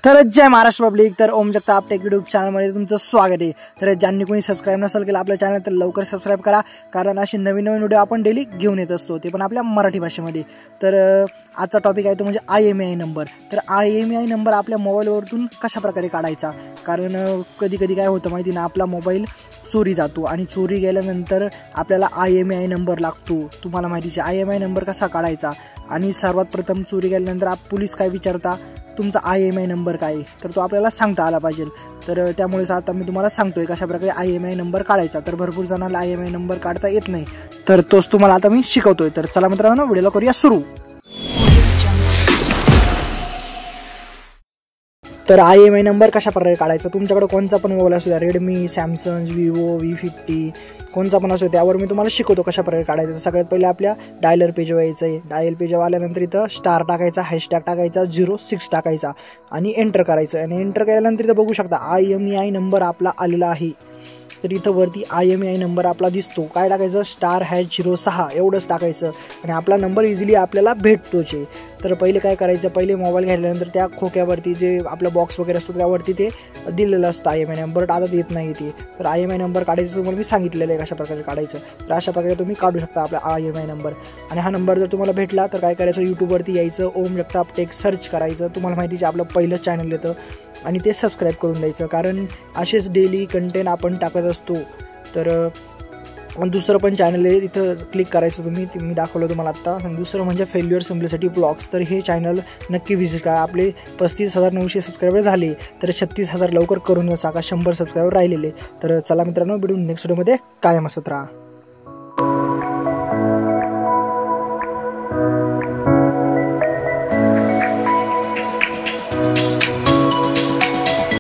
तर जय महाराष्ट्र पब्लिक। तर ओम Jagtap take YouTube चॅनलमध्ये तुमचं स्वागत आहे। तर ज्यांनी कोणी सबस्क्राइब नसेल केलं आपल्या चॅनल तर लवकर सबस्क्राइब करा, कारण असे नवीन नवीन व्हिडिओ आपण डेली घेऊन येत असतो, ते पण आपल्या मराठी भाषेमध्ये। तर आजचा टॉपिक आहे तो म्हणजे IMEI नंबर। तर IMEI नंबर आपल्या मोबाईलवरून कशा प्रकारे काढायचा, कारण कधी कधी काय होतं माहिती ना, आपला मोबाईल चोरी जातो आणि चोरी गेल्यानंतर आपल्याला IMEI नंबर लागतो। तुम्हाला माहितीच आहे IMEI नंबर कसा काढायचा, आणि सर्वात प्रथम चोरी गेल्यानंतर पोलीस काय विचारता, तुमचा IMEI नंबर काय, तर तो आपल्याला सांगता आला पाहिजे। तर त्यामुळेच आता मी तुम्हाला सांगतोय कशा प्रकारे IMEI नंबर काढायचा। तर भरपूर जणांना IMEI नंबर काढता येत नाही, तर तोच तुम्हाला आता मी शिकवतोय। तर चला मित्रांनो, व्हिडिओला करूया सुरू। तर IMEI नंबर कशा प्रकारे काढायचा, तुमच्याकडे कोणता पण मोबाईल असू द्या, रेडमी, सॅमसंग, विवो, V50 कोणता पण असो, त्यावर मी तुम्हाला शिकवतो कशा प्रकारे काढायचं। सगळ्यात पहिले आपल्या डायलर पेजवर यायचं आहे। डायल पेजवर आल्यानंतर इथं स्टार टाकायचा, हॅशटॅग टाकायचा, 06 टाकायचा आणि एंटर करायचं। आणि एंटर केल्यानंतर इथं बघू शकता IMEI नंबर आपला आलेला आहे। तर इथं वरती IMEI नंबर आपला दिसतो, काय टाकायचं, *#06 एवढंच टाकायचं आणि आपला नंबर इझिली आपल्याला भेटतोच आहे। तर पहिले काय करायचं, पहिले मोबाईल घेतल्यानंतर त्या खोक्यावरती जे आपलं बॉक्स वगैरे असतो त्यावरती ते दिलेलं असतं IMEI नंबर, आता येत नाही ते। तर IMEI नंबर काढायचं तुम्हाला मी सांगितलेलं आहे कशा प्रकारे काढायचं। तर अशा प्रकारे तुम्ही काढू शकता आपला IMEI नंबर। आणि हा नंबर जर तुम्हाला भेटला तर काय करायचं, यूट्यूबवरती यायचं, ओम जगताप टेक सर्च करायचं। तुम्हाला माहितीच आपलं पहिलं चॅनल येतं आणि ते सबस्क्राईब करून द्यायचं, कारण असेच डेली कंटेंट आपण टाकत असतो। तर दुसरं पण चॅनल आहे, तिथं क्लिक करायचं तुम्ही, मी दाखवलं तुम्हाला आत्ता। आणि दुसरं म्हणजे फेल्युअर सिम्प्लिसिटी व्लॉग्स। तर हे चॅनल नक्की व्हिजिट करा। आपले 35,900 सबस्क्रायबर झाले, तर 36,000 लवकर करून बसा, का 100 सबस्क्रायबर राहिलेले। तर चला मित्रांनो, भेटू नेक्स्ट व्हिडिओमध्ये, कायम असत राहा।